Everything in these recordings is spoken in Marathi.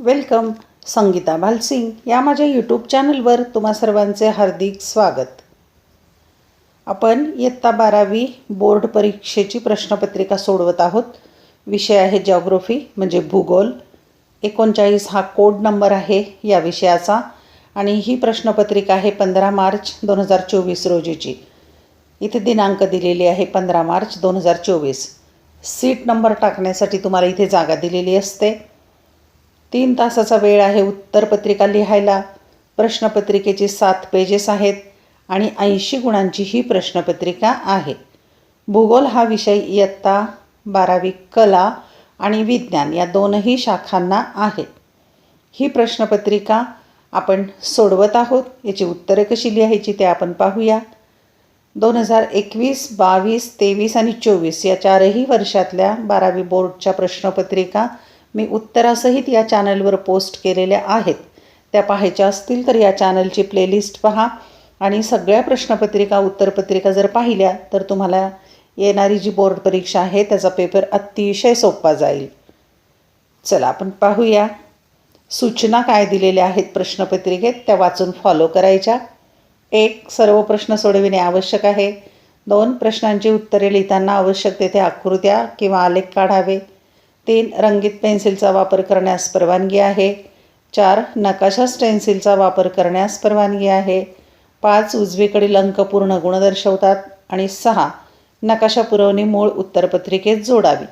वेलकम. संगीता भालसिंग या माझ्या यूट्यूब चॅनलवर तुम्हा सर्वांचे हार्दिक स्वागत. आपण इयत्ता 12वी बोर्ड परीक्षेची प्रश्नपत्रिका सोडवत आहोत. विषय आहे जिओग्राफी म्हणजे भूगोल. 39 हा कोड नंबर आहे या विषयाचा आणि ही प्रश्नपत्रिका आहे 15 मार्च 2024 रोजीची. इथे दिनांक दिलेली आहे 15 मार्च 2024. सीट नंबर टाकण्यासाठी तुम्हाला इथे जागा दिलेली असते. 3 तासाचा वेळ आहे उत्तरपत्रिका लिहायला. प्रश्नपत्रिकेची 7 पेजेस आहेत आणि 80 गुणांची ही प्रश्नपत्रिका आहे. भूगोल हा विषय इयत्ता 12वी कला आणि विज्ञान या दोनही शाखांना आहे. ही प्रश्नपत्रिका आपण सोडवत आहोत. याची उत्तरे कशी लिहायची ते आपण पाहूया. 2021, 22, 23 आणि 24 या चारही वर्षातल्या 12वी बोर्डच्या प्रश्नपत्रिका मी उत्तरासहित या चॅनलवर पोस्ट केलेल्या आहेत. त्या पाहायच्या असतील तर या चॅनलची प्लेलिस्ट पहा आणि सगळ्या प्रश्नपत्रिका उत्तरपत्रिका जर पाहिल्या तर तुम्हाला येणारी जी बोर्ड परीक्षा आहे त्याचा पेपर अतिशय सोपा जाईल. चला आपण पाहूया. सूचना काय दिलेल्या आहेत प्रश्नपत्रिकेत त्या वाचून फॉलो करायच्या. 1. सर्व प्रश्न सोडविणे आवश्यक आहे. 2. प्रश्नांची उत्तरे लिहिताना आवश्यक तेथे आकृत्या किंवा आलेख काढावे. 3. रंगीत पेन्सिलचा वापर करण्यास परवानगी आहे. 4. नकाशा स्टेन्सिलचा वापर करण्यास परवानगी आहे. 5. उजवीकडील अंक पूर्ण गुण दर्शवतात. आणि 6. नकाशा पुरवणी मूळ उत्तरपत्रिकेत जोडावी.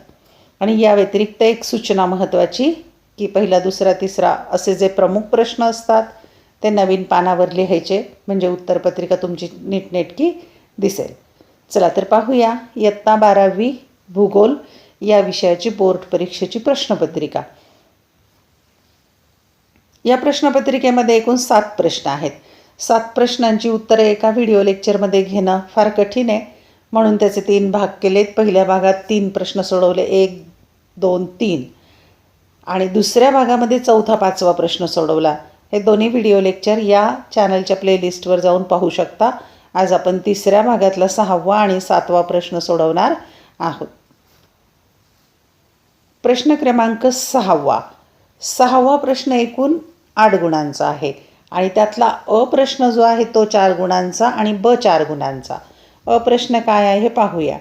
आणि या व्यतिरिक्त एक सूचना महत्त्वाची की पहिला, दुसरा, तिसरा असे जे प्रमुख प्रश्न असतात ते नवीन पानावर लिहायचे म्हणजे उत्तरपत्रिका तुमची नीटनेटकी दिसेल. चला तर पाहूया इयत्ता 12वी भूगोल या विषयाची बोर्ड परीक्षेची प्रश्नपत्रिका. या प्रश्नपत्रिकेमध्ये एकूण 7 प्रश्न आहेत. 7 प्रश्नांची उत्तरे एका व्हिडिओ लेक्चरमध्ये घेणं फार कठीण आहे म्हणून त्याचे 3 भाग केलेत. पहिल्या भागात 3 प्रश्न सोडवले, 1, 2, 3 आणि दुसऱ्या भागामध्ये 4था 5वा प्रश्न सोडवला. हे दोन्ही व्हिडिओ लेक्चर या चॅनलच्या प्लेलिस्टवर जाऊन पाहू शकता. आज आपण तिसऱ्या भागातला 6वा आणि 7वा प्रश्न सोडवणार आहोत. प्रश्न क्रमांक 6वा. 6वा प्रश्न एकूण 8 गुणांचा आहे आणि त्यातला अ प्रश्न जो आहे तो 4 गुणांचा आणि ब 4 गुणांचा. अ प्रश्न काय आहे हे पाहूया.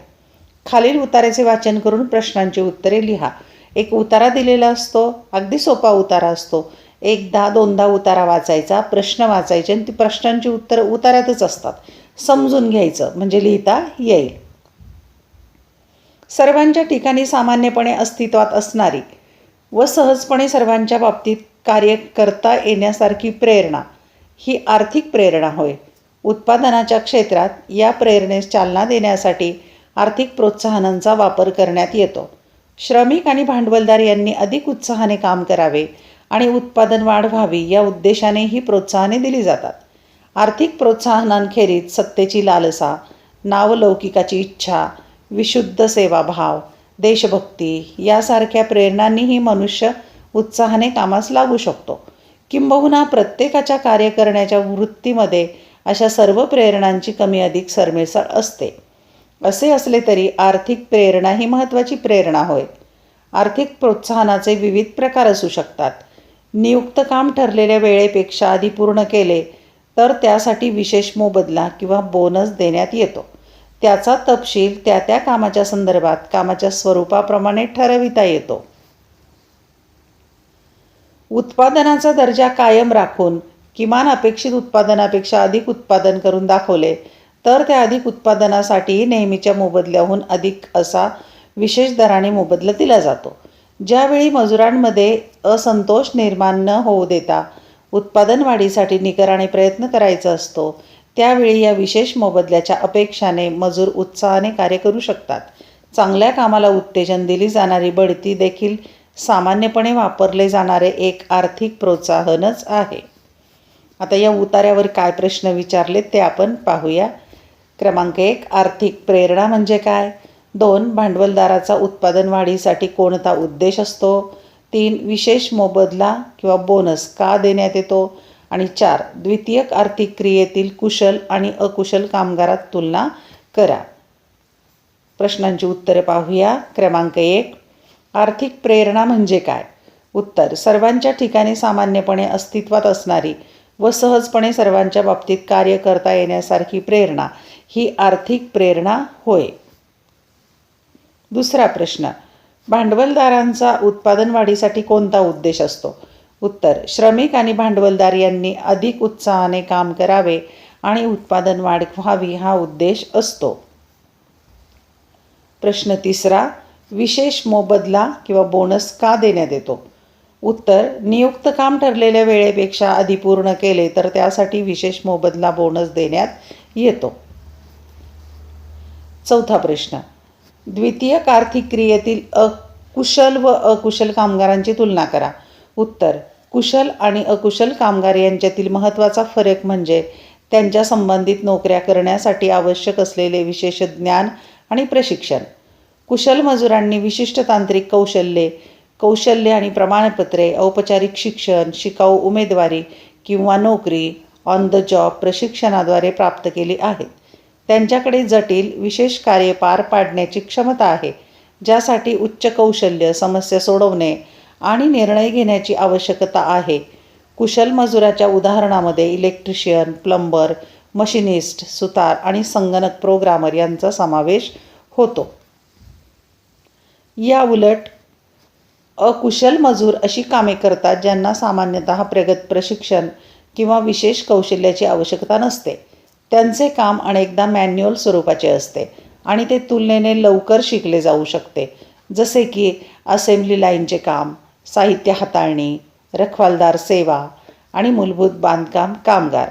खालील उताऱ्याचे वाचन करून प्रश्नांची उत्तरे लिहा. एक उतारा दिलेला असतो, अगदी सोपा उतारा असतो. 1दा 2दा उतारा वाचायचा, प्रश्न वाचायचे आणि ती प्रश्नांची उत्तरं उताऱ्यातच असतात. समजून घ्यायचं म्हणजे लिहिता येईल. सर्वांच्या ठिकाणी सामान्यपणे अस्तित्वात असणारी व सहजपणे सर्वांच्या बाबतीत कार्य करता येण्यासारखी प्रेरणा ही आर्थिक प्रेरणा होय. उत्पादनाच्या क्षेत्रात या प्रेरणेस चालना देण्यासाठी आर्थिक प्रोत्साहनांचा वापर करण्यात येतो. श्रमिक आणि भांडवलदार यांनी अधिक उत्साहाने काम करावे आणि उत्पादन वाढ व्हावी या उद्देशाने ही प्रोत्साहने दिली जातात. आर्थिक प्रोत्साहनांखेरीज सत्तेची लालसा, नावलौकिकाची इच्छा, विशुद्ध सेवाभाव, देशभक्ती यासारख्या प्रेरणांनीही मनुष्य उत्साहाने कामास लागू शकतो. किंबहुना प्रत्येकाच्या कार्य करण्याच्या वृत्तीमध्ये अशा सर्व प्रेरणांची कमी अधिक सरमिसळ असते. असे असले तरी आर्थिक प्रेरणा ही महत्त्वाची प्रेरणा होय. आर्थिक प्रोत्साहनाचे विविध प्रकार असू शकतात. नियुक्त काम ठरलेल्या वेळेपेक्षा आधी पूर्ण केले तर त्यासाठी विशेष मोबदला किंवा बोनस देण्यात येतो. त्याचा तपशील त्या त्या कामाच्या संदर्भात कामाच्या स्वरूपाप्रमाणे ठरविता येतो. उत्पादनाचा दर्जा कायम राखून किमान अपेक्षित उत्पादनापेक्षा अधिक उत्पादन करून दाखवले तर त्या अधिक उत्पादनासाठी नेहमीच्या मोबदल्याहून अधिक असा विशेष दराने मोबदला दिला जातो. ज्यावेळी मजुरांमध्ये असंतोष निर्माण न होऊ देता उत्पादन वाढीसाठी निकराने प्रयत्न करायचा असतो त्यावेळी या विशेष मोबदल्याच्या अपेक्षाने मजूर उत्साहाने कार्य करू शकतात. चांगल्या कामाला उत्तेजन दिली जाणारी बढती देखील सामान्यपणे वापरले जाणारे एक आर्थिक प्रोत्साहनच आहे. आता या उतार्यावर काय प्रश्न विचारले ते आपण पाहूया. क्रमांक 1. आर्थिक प्रेरणा म्हणजे काय? 2. भांडवलदाराचा उत्पादन वाढीसाठी कोणता उद्देश असतो? 3. विशेष मोबदला किंवा बोनस का देण्यात येतो? आणि 4. द्वितीयक आर्थिक क्रियेतील कुशल आणि अकुशल कामगारात तुलना करा. प्रश्नांची उत्तरे पाहूया. क्रमांक 1. आर्थिक प्रेरणा म्हणजे काय? उत्तर सर्वांच्या ठिकाणी सामान्यपणे अस्तित्वात असणारी व सहजपणे सर्वांच्या बाबतीत कार्य करता येण्यासारखी प्रेरणा ही आर्थिक प्रेरणा होय. दुसरा प्रश्न, भांडवलदारांचा उत्पादन वाढीसाठी कोणता उद्देश असतो? उत्तर श्रमिक आणि भांडवलदार यांनी अधिक उत्साहाने काम करावे आणि उत्पादन वाढ व्हावी हा उद्देश असतो. प्रश्न तिसरा, विशेष मोबदला किंवा बोनस का देण्यात येतो? उत्तर नियुक्त काम ठरलेल्या वेळेपेक्षा आधी पूर्ण केले तर त्यासाठी विशेष मोबदला बोनस देण्यात येतो. चौथा प्रश्न, द्वितीयक आर्थिक क्रियेतील कुशल व अकुशल कामगारांची तुलना करा. उत्तर कुशल आणि अकुशल कामगार यांच्यातील महत्त्वाचा फरक म्हणजे त्यांच्या संबंधित नोकऱ्या करण्यासाठी आवश्यक असलेले विशेष ज्ञान आणि प्रशिक्षण. कुशल मजुरांनी विशिष्ट तांत्रिक कौशल्य आणि प्रमाणपत्रे, औपचारिक शिक्षण, शिकाऊ उमेदवारी किंवा नोकरी ऑन द जॉब प्रशिक्षणाद्वारे प्राप्त केली आहेत. त्यांच्याकडे जटिल विशेष कार्ये पार पाडण्याची क्षमता आहे, ज्यासाठी उच्च कौशल्य, समस्या सोडवणे आणि निर्णय घेण्याची आवश्यकता आहे. कुशल मजुराच्या उदाहरणामध्ये इलेक्ट्रिशियन, प्लंबर, मशिनिस्ट, सुतार आणि संगणक प्रोग्रामर यांचा समावेश होतो. या उलट अकुशल मजूर अशी कामे करतात ज्यांना सामान्यतः प्रगत प्रशिक्षण किंवा विशेष कौशल्याची आवश्यकता नसते. त्यांचे काम अनेकदा मॅन्युअल स्वरूपाचे असते आणि ते तुलनेने लवकर शिकले जाऊ शकते, जसे की असेंब्ली लाईनचे काम, साहित्य हाताळणी, रखवालदार सेवा आणि मूलभूत बांधकाम कामगार.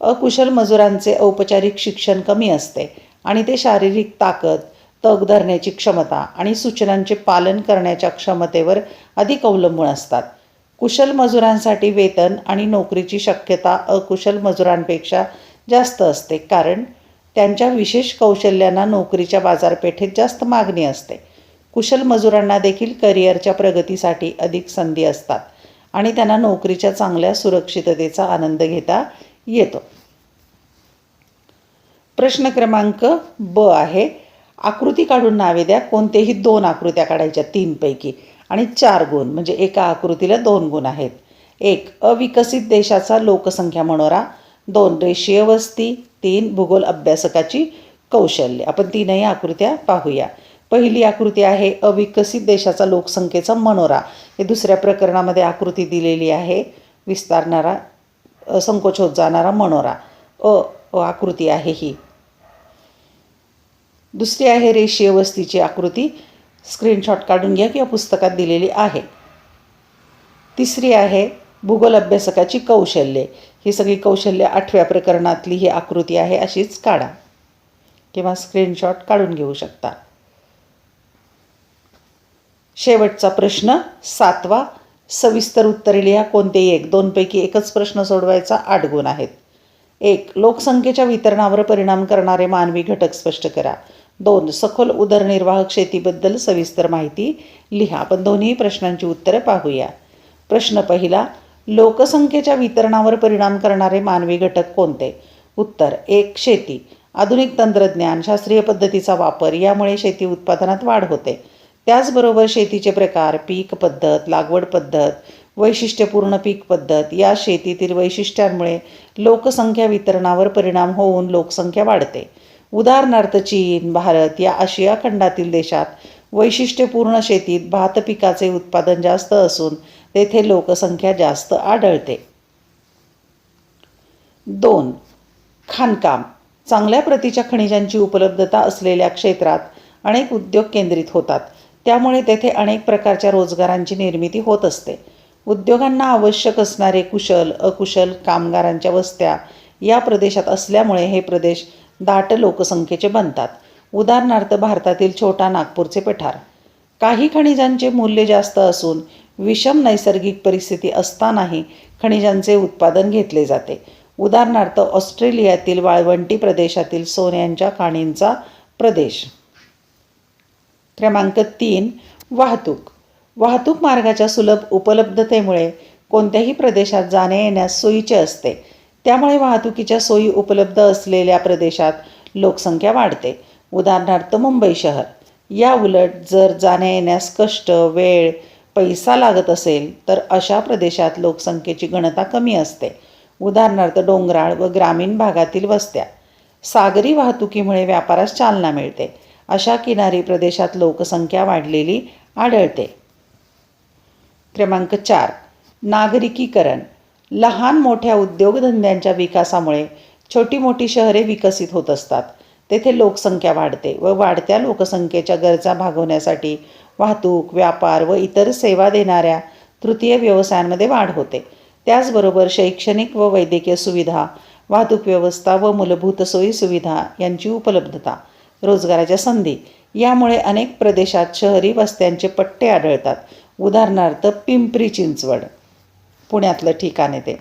अकुशल मजुरांचे औपचारिक शिक्षण कमी असते आणि ते शारीरिक ताकद, तग धरण्याची क्षमता आणि सूचनांचे पालन करण्याच्या क्षमतेवर अधिक अवलंबून असतात. कुशल मजुरांसाठी वेतन आणि नोकरीची शक्यता अकुशल मजुरांपेक्षा जास्त असते, कारण त्यांच्या विशेष कौशल्यांना नोकरीच्या बाजारपेठेत जास्त मागणी असते. कुशल मजुरांना देखील करिअरच्या प्रगतीसाठी अधिक संधी असतात आणि त्यांना नोकरीच्या चांगल्या सुरक्षिततेचा आनंद घेता येतो. प्रश्न क्रमांक ब आहे, आकृती काढून नावे द्या. कोणतेही 2 आकृत्या काढायच्या 3 पैकी आणि 4 गुण, म्हणजे एका आकृतीला 2 गुण आहेत. 1 अविकसित देशाचा लोकसंख्या मनोरा, 2 रेषीय वस्ती, 3 भूगोल अभ्यासकाची कौशल्य. आपण 3ही आकृत्या पाहूया. पहिली आकृती आहे अविकसित देशाचा लोकसंख्येचा मनोरा. हे दुसऱ्या प्रकरणामध्ये आकृती दिलेली आहे, विस्तारणारा संकोच होत जाणारा मनोरा. आकृती आहे ही. दुसरी आहे रेषीय वस्तीची आकृती. स्क्रीनशॉट काढून घ्या किंवा पुस्तकात दिलेली आहे. तिसरी आहे भूगोल अभ्यासकाची कौशल्ये. ही सगळी कौशल्य 8व्या प्रकरणातली ही आकृती आहे, अशीच काढा किंवा स्क्रीनशॉट काढून घेऊ शकता. शेवटचा प्रश्न 7वा, सविस्तर उत्तरे लिहा. कोणतेही 2 पैकी एकच प्रश्न सोडवायचा. 8 गुण आहेत. 1 लोकसंख्येच्या वितरणावर परिणाम करणारे मानवी घटक स्पष्ट करा. 2 सखोल उदरनिर्वाहक शेतीबद्दल सविस्तर माहिती लिहा. आपण दोन्ही प्रश्नांची उत्तरे पाहूया. प्रश्न पहिला, लोकसंख्येच्या वितरणावर परिणाम करणारे मानवी घटक कोणते? उत्तर 1 शेती. आधुनिक तंत्रज्ञान, शास्त्रीय पद्धतीचा वापर यामुळे शेती उत्पादनात वाढ होते. त्याचबरोबर शेतीचे प्रकार, पीक पद्धत, लागवड पद्धत, वैशिष्ट्यपूर्ण पीक पद्धत या शेतीतील वैशिष्ट्यांमुळे लोकसंख्या वितरणावर परिणाम होऊन लोकसंख्या वाढते. उदाहरणार्थ चीन, भारत या आशिया खंडातील देशात वैशिष्ट्यपूर्ण शेतीत भात पिकाचे उत्पादन जास्त असून तेथे लोकसंख्या जास्त आढळते. 2 खाणकाम. चांगल्या प्रतीच्या खनिजांची उपलब्धता असलेल्या क्षेत्रात अनेक उद्योग केंद्रित होतात. त्यामुळे तेथे अनेक प्रकारच्या रोजगारांची निर्मिती होत असते. उद्योगांना आवश्यक असणारे कुशल, अकुशल कामगारांच्या वस्त्या या प्रदेशात असल्यामुळे हे प्रदेश दाट लोकसंख्येचे बनतात. उदाहरणार्थ भारतातील छोटा नागपूरचे पठार. काही खनिजांचे मूल्य जास्त असून विषम नैसर्गिक परिस्थिती असतानाही खनिजांचे उत्पादन घेतले जाते. उदाहरणार्थ ऑस्ट्रेलियातील वाळवंटी प्रदेशातील सोन्याच्या खाणींचा प्रदेश. क्रमांक 3 वाहतूक. वाहतूक मार्गाच्या सुलभ उपलब्धतेमुळे कोणत्याही प्रदेशात जाणे येण्यास सोयीचे असते. त्यामुळे वाहतुकीच्या सोयी उपलब्ध असलेल्या प्रदेशात लोकसंख्या वाढते. उदाहरणार्थ मुंबई शहर. या उलट जर जाण्या येण्यास कष्ट, वेळ, पैसा लागत असेल तर अशा प्रदेशात लोकसंख्येची घनता कमी असते. उदाहरणार्थ डोंगराळ व ग्रामीण भागातील वस्त्या. सागरी वाहतुकीमुळे व्यापारास चालना मिळते. अशा किनारी प्रदेशात लोकसंख्या वाढलेली आढळते. क्रमांक 4. नागरिकीकरण. लहान मोठ्या उद्योगधंद्यांच्या विकासामुळे छोटी मोठी शहरे विकसित होत असतात. तेथे लोकसंख्या वाढते व वाढत्या लोकसंख्येच्या गरजा भागवण्यासाठी वाहतूक, व्यापार व इतर सेवा देणाऱ्या तृतीय व्यवसायांमध्ये वाढ होते. त्याचबरोबर शैक्षणिक व वैद्यकीय सुविधा, वाहतूक व्यवस्था व मूलभूत सोयीसुविधा यांची उपलब्धता, रोजगाराच्या संधी यामुळे अनेक प्रदेशात शहरी वस्त्यांचे पट्टे आढळतात. उदाहरणार्थ पिंपरी चिंचवड, पुण्यातलं ठिकाण आहे ते.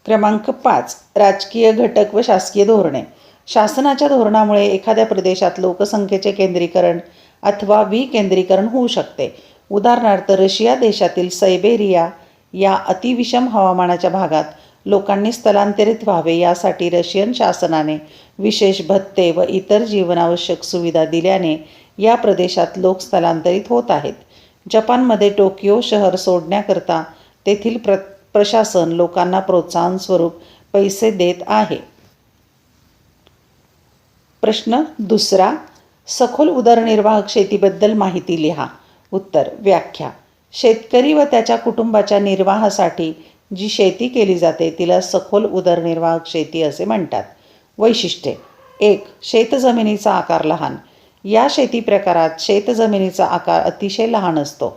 क्रमांक 5. राजकीय घटक व शासकीय धोरणे. शासनाच्या धोरणामुळे एखाद्या प्रदेशात लोकसंख्येचे केंद्रीकरण अथवा विकेंद्रीकरण होऊ शकते. उदाहरणार्थ रशिया देशातील सायबेरिया या अतिविषम हवामानाच्या भागात लोकांनी स्थलांतरित व्हावे यासाठी रशियन शासनाने विशेष भत्ते व इतर जीवनावश्यक सुविधा दिल्याने या प्रदेशात लोक स्थलांतरित होत आहेत. जपानमध्ये टोकियो शहर सोडण्याकरता तेथील प्रशासन लोकांना प्रोत्साहन स्वरूप पैसे देत आहे. प्रश्न 2. सखोल उदरनिर्वाह शेतीबद्दल माहिती लिहा. उत्तर. व्याख्या. शेतकरी व त्याच्या कुटुंबाच्या निर्वाहासाठी जी शेती केली जाते तिला सखोल उदरनिर्वाह शेती असे म्हणतात. वैशिष्ट्ये. 1. शेतजमिनीचा आकार लहान. या शेती प्रकारात शेतजमिनीचा आकार अतिशय लहान असतो.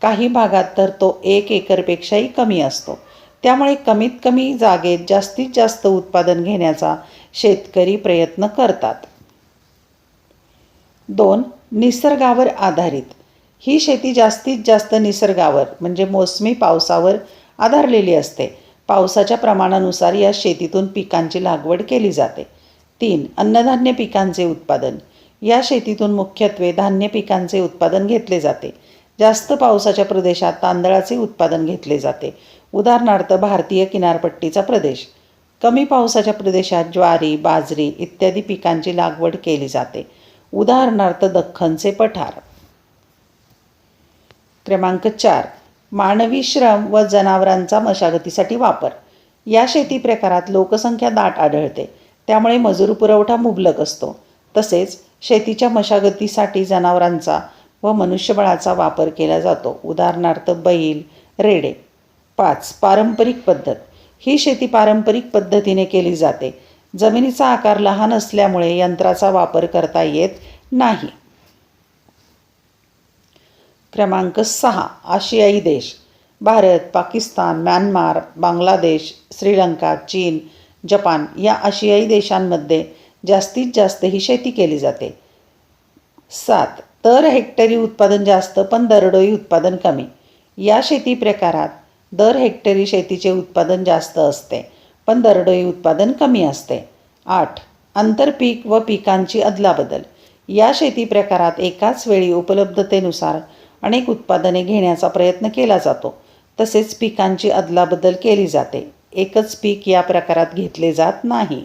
काही भागात तर तो 1 एकरपेक्षाही कमी असतो. त्यामुळे कमीत कमी जागेत जास्तीत जास्त उत्पादन घेण्याचा शेतकरी प्रयत्न करतात. 2. निसर्गावर आधारित. ही शेती जास्तीत जास्त निसर्गावर म्हणजे मोसमी पावसावर आधारलेली असते. पावसाच्या प्रमाणानुसार या शेतीतून पिकांची लागवड केली जाते. 3. अन्नधान्य पिकांचे उत्पादन. या शेतीतून मुख्यत्वे धान्य पिकांचे उत्पादन घेतले जाते. जास्त पावसाच्या प्रदेशात तांदळाचे उत्पादन घेतले जाते. उदाहरणार्थ भारतीय किनारपट्टीचा प्रदेश. कमी पावसाच्या प्रदेशात ज्वारी, बाजरी इत्यादी पिकांची लागवड केली जाते. उदाहरणार्थ दख्खनचे पठार. क्रमांक 4. मानवी श्रम व जनावरांचा मशागतीसाठी वापर. या शेती प्रकारात लोकसंख्या दाट आढळते. त्यामुळे मजूर पुरवठा मुबलक असतो. तसेच शेतीच्या मशागतीसाठी जनावरांचा व मनुष्यबळाचा वापर केला जातो. उदाहरणार्थ बैल, रेडे. 5. पारंपरिक पद्धत. ही शेती पारंपरिक पद्धतीने केली जाते. जमिनीचा आकार लहान असल्यामुळे यंत्राचा वापर करता येत नाही. क्रमांक 6. आशियाई देश. भारत, पाकिस्तान, म्यानमार, बांगलादेश, श्रीलंका, चीन, जपान या आशियाई देशांमध्ये जास्तीत जास्त ही शेती केली जाते. 7. दर हेक्टरी उत्पादन जास्त पण दरडोई उत्पादन कमी. या शेती प्रकारात दर हेक्टरी शेतीचे उत्पादन जास्त असते पण दरडोई उत्पादन कमी असते. 8. आंतरपीक व पिकांची अदलाबदल. या शेती प्रकारात एकाच वेळी उपलब्धतेनुसार अनेक उत्पादने घेण्याचा प्रयत्न केला जातो. तसेच पिकांची अदलाबदल केली जाते. एकच पीक या प्रकारात घेतले जात नाही.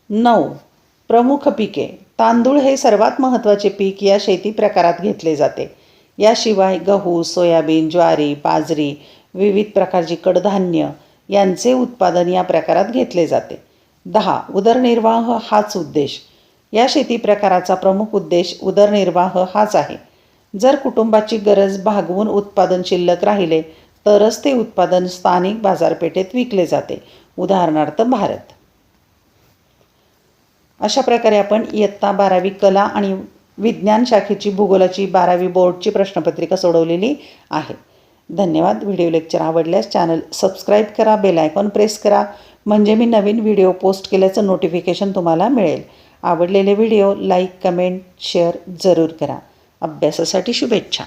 9. प्रमुख पिके. तांदूळ हे सर्वात महत्त्वाचे पीक या शेती प्रकारात घेतले जाते. याशिवाय गहू, सोयाबीन, ज्वारी, बाजरी, विविध प्रकारची कडधान्य यांचे उत्पादन या प्रकारात घेतले जाते. 10. उदरनिर्वाह हाच उद्देश. या शेती प्रकाराचा प्रमुख उद्देश उदरनिर्वाह हाच आहे. जर कुटुंबाची गरज भागवून उत्पादन शिल्लक राहिले तरच ते उत्पादन स्थानिक बाजारपेठेत विकले जाते. उदाहरणार्थ भारत. अशा प्रकारे आपण इयत्ता 12वी कला आणि विज्ञान शाखेची भूगोलाची 12वी बोर्डची प्रश्नपत्रिका सोडवलेली आहे. धन्यवाद. व्हिडिओ लेक्चर आवडल्यास चॅनल सबस्क्राईब करा, बेल आयकॉन प्रेस करा म्हणजे मी नवीन व्हिडिओ पोस्ट केल्याचं नोटिफिकेशन तुम्हाला मिळेल. आवडलेले व्हिडिओ लाईक, कमेंट, शेअर जरूर करा. अभ्यासासाठी शुभेच्छा.